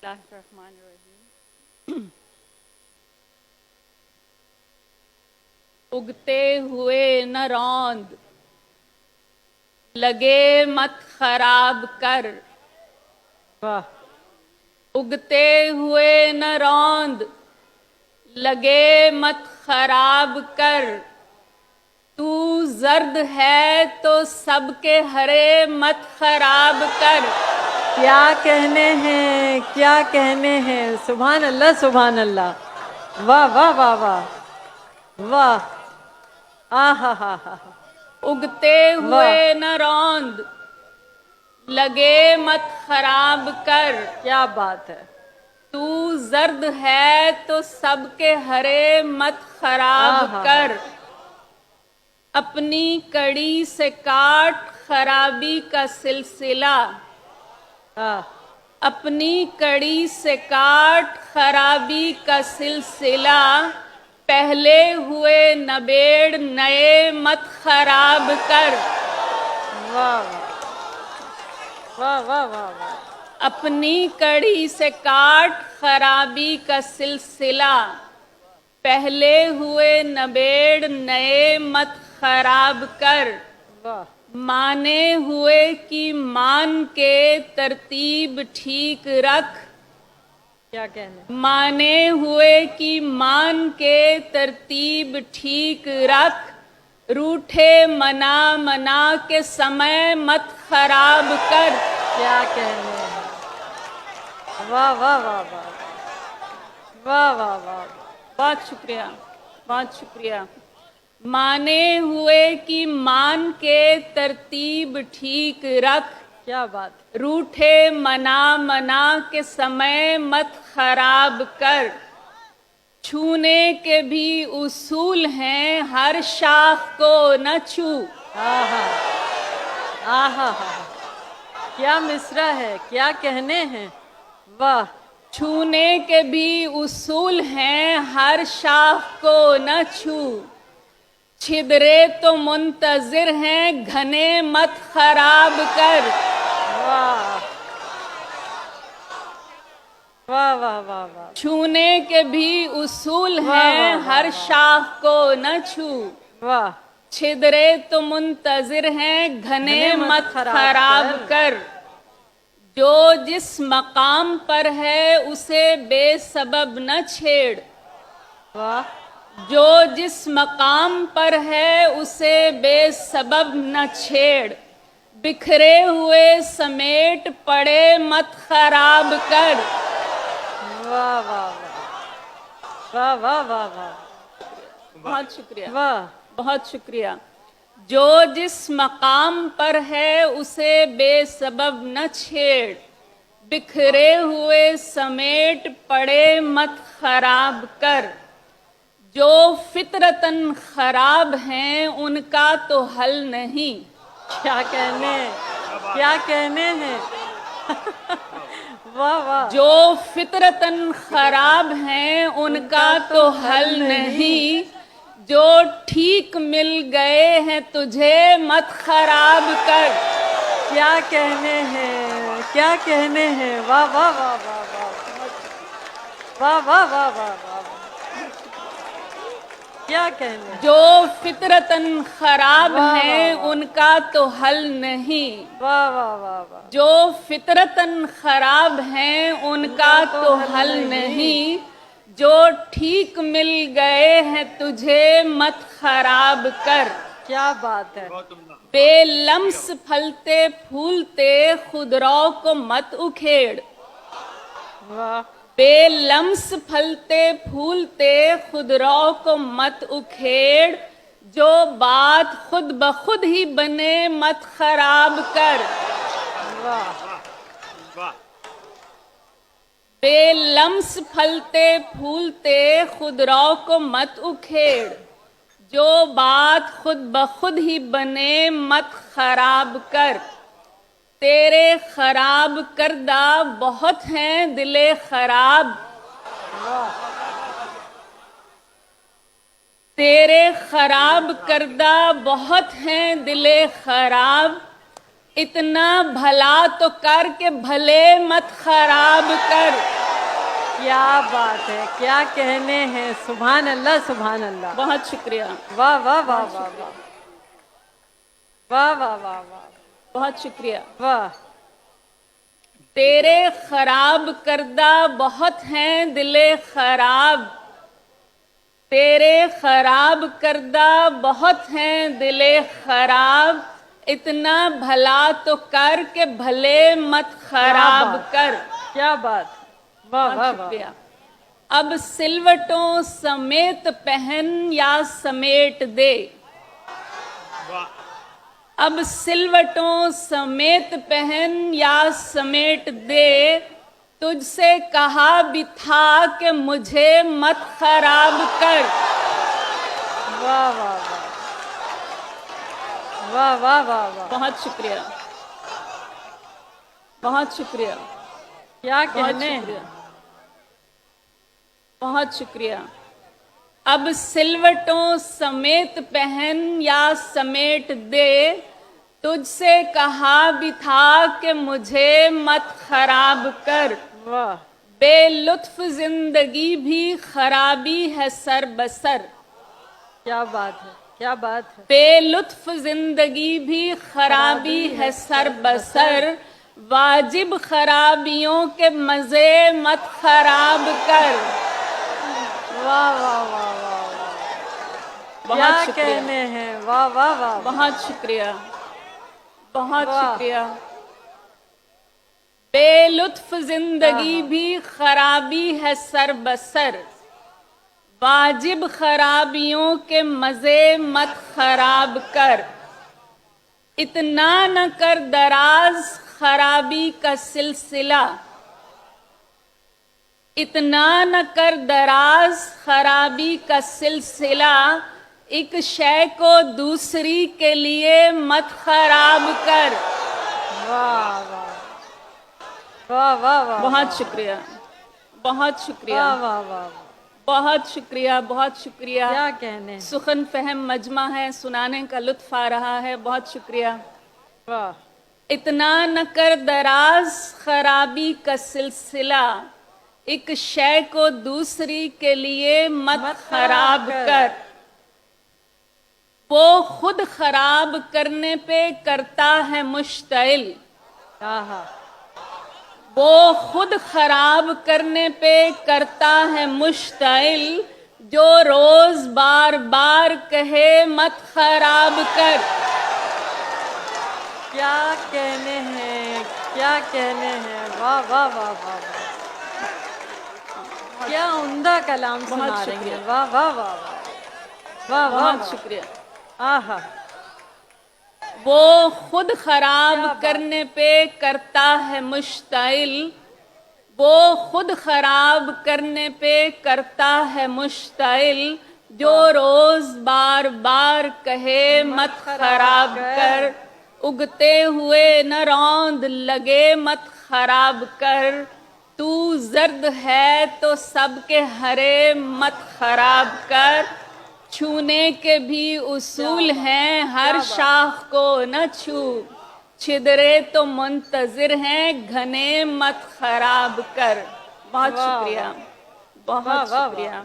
الرحمن الرحیم۔ اگتے ہوئے نہ روند، لگے مت خراب کر۔ واہ، اگتے ہوئے نہ روند، لگے مت خراب کر۔ تو زرد ہے تو سب کے ہرے مت خراب کر۔ کیا کہنے ہیں، کیا کہنے ہیں، سبحان اللہ سبحان اللہ، واہ واہ واہ واہ واہ، آہا ہا ہا، اگتے ہوئے نہ روند، لگے مت خراب کر۔ کیا بات ہے، تو زرد ہے تو سب کے ہرے مت خراب آہا، کر۔ اپنی کڑی سے کاٹ خرابی کا سلسلہ، اپنی کڑی سے کاٹ خرابی کا سلسلہ۔ پہلے ہوئے نبیڑ نئے مت خراب کر۔ واہ واہ واہ واہ واہ، اپنی کڑی سے کاٹ خرابی کا سلسلہ۔ پہلے ہوئے نبیڑ نئے مت خراب کر۔ واہ، مانے ہوئے کی مان کے ترتیب ٹھیک رکھ۔ کیا کہنے، مانے ہوئے کی مان کے ترتیب ٹھیک رکھ۔ روٹھے منا منا کے سمے مت خراب کر۔ کیا کہنے ہیں، واہ واہ واہ واہ واہ واہ واہ، بہت شکریہ، بہت شکریہ۔ مانے ہوئے کی مان کے ترتیب ٹھیک رکھ۔ کیا بات، روٹھے منا منا کے سمے مت خراب کر۔ چھونے کے بھی اصول ہیں، ہر شاخ کو نہ چھو۔ آہا آہا ہا، کیا مصرع ہے، کیا کہنے ہیں، واہ، چھونے کے بھی اصول ہیں، ہر شاخ کو نہ چھو۔ چھدرے تو منتظر ہیں، گھنے مت خراب کر۔ واہ واہ واہ واہ واہ، چھونے کے بھی اصول واہ، ہیں، واہ، ہر شاخ کو نہ چھو۔ واہ، چھدرے تو منتظر ہیں، گھنے گھنے مت مت خراب خراب کر۔ کر۔ جو جس مقام پر ہے اسے بے سبب نہ چھیڑ۔ واہ، جو جس مقام پر ہے اسے بے سبب نہ چھیڑ۔ بکھرے ہوئے سمیٹ پڑے مت خراب کر۔ واہ واہ واہ واہ واہ واہ، بہت شکریہ، واہ، بہت شکریہ۔ جو جس مقام پر ہے اسے بے سبب نہ چھیڑ۔ بکھرے ہوئے سمیٹ پڑے مت خراب کر۔ جو فطرتاً خراب ہیں ان کا تو حل نہیں۔ کیا کہنے، کیا کہنے ہیں، واہ واہ، جو فطرتاً خراب ہیں ان کا تو حل نہیں۔ جو ٹھیک مل گئے ہیں تجھے مت خراب کر۔ کیا کہنے ہیں، کیا کہنے ہیں، واہ واہ واہ واہ واہ واہ واہ واہ واہ واہ، کیا کہنے ہیں، جو فطرتاً خراب واہ ہیں واہ واہ، ان کا تو حل نہیں۔ واہ واہ واہ واہ، جو فطرتاً خراب ہیں ان کا تو حل نہیں۔ جو ٹھیک مل گئے ہیں تجھے مت خراب کر۔ کیا بات ہے، بے لمس پھلتے پھولتے خودرو کو مت اکھیڑ۔ واہ، بے لمس پھلتے پھولتے خودرو کو مت اکھیڑ۔ جو بات خود بخود ہی بنے مت خراب کر۔ واہ، بے لمس پھلتے پھولتے خودرو کو مت اکھیڑ۔ جو بات خود بخود ہی بنے مت خراب کر۔ تیرے خراب کردہ بہت ہیں دل خراب۔ تیرے خراب کردہ بہت ہیں دل خراب۔ اتنا بھلا تو کر کے بھلے مت خراب کر۔ کیا بات ہے، کیا کہنے ہیں، سبحان اللہ سبحان اللہ. بہت شکریہ. واہ واہ واہ واہ واہ واہ واہ واہ واہ بہت شکریہ. واہ. تیرے خراب کردہ بہت ہیں دل خراب، تیرے خراب کردہ بہت ہیں دل خراب، اتنا بھلا تو کر کہ بھلے مت خراب کر. کیا بات. واہ بہت واہ واہ. شکریہ. اب سلوٹوں سمیت پہن یا سمیٹ دے، اب سلوٹوں سمیت پہن یا سمیٹ دے، تجھ سے کہا بھی تھا کہ مجھے مت خراب کر. واہ واہ واہ واہ واہ واہ واہ. بہت شکریہ. بہت شکریہ. کیا بہت کہنے ہیں. شکریہ. بہت شکریہ. اب سلوٹوں سمیت پہن یا سمیٹ دے، تجھ سے کہا بھی تھا کہ مجھے مت خراب کر. واہ. بے لطف زندگی بھی خرابی ہے سر بسر، کیا بات ہے، کیا بات ہے. بے لطف زندگی بھی خرابی ہے سر بسر، واجب خرابیوں کے مزے مت خراب کر. واہ واہ واہ واہ واہ. کیا بہت شکریہ. کہنے ہیں. واہ واہ واہ. بہت شکریہ. بہت واہ. شکریہ. بے لطف زندگی بھی خرابی ہے سر بسر، واجب خرابیوں کے مزے مت خراب کر. اتنا نہ کر دراز خرابی کا سلسلہ، اتنا نہ کر دراز خرابی کا سلسلہ، ایک شے کو دوسری کے لیے مت خراب کر. واہ واہ واہ واہ واہ. بہت شکریہ. بہت شکریہ. واہ واہ واہ. بہت شکریہ. بہت شکریہ. کیا کہنے ہیں. سخن فہم مجمع ہے، سنانے کا لطف آ رہا ہے. بہت شکریہ. واہ. اتنا نہ کر دراز خرابی کا سلسلہ، ایک شے کو دوسری کے لیے مت خراب کر. وہ خود خراب کرنے پہ کرتا ہے مشتعل، آہا. وہ خود خراب کرنے پہ کرتا ہے مشتعل، جو روز بار بار کہے مت خراب کر. کیا کہنے ہیں، کیا کہنے ہیں. واہ واہ واہ واہ واہ. کیا عمدہ کلام سنا بہت رہی شکریہ. ہیں. واہ واہ واہ واہ. واہ واہ. بہت شکریہ. آہا. وہ خود خراب کیا بات. کرنے پہ کرتا ہے مشتعل، وہ خود خراب کرنے پہ کرتا ہے مشتعل، جو روز بار بار کہے مت خراب کر. اگتے ہوئے نہ روند لگے مت خراب کر، تو زرد ہے تو سب کے ہرے مت خراب کر. چھونے کے بھی اصول ہیں، ہر شاخ کو نہ چھو، چھدرے تو منتظر ہیں گھنے مت خراب کر. بہت واہ شکریہ. واہ. بہت واہ واہ واہ. شکریہ.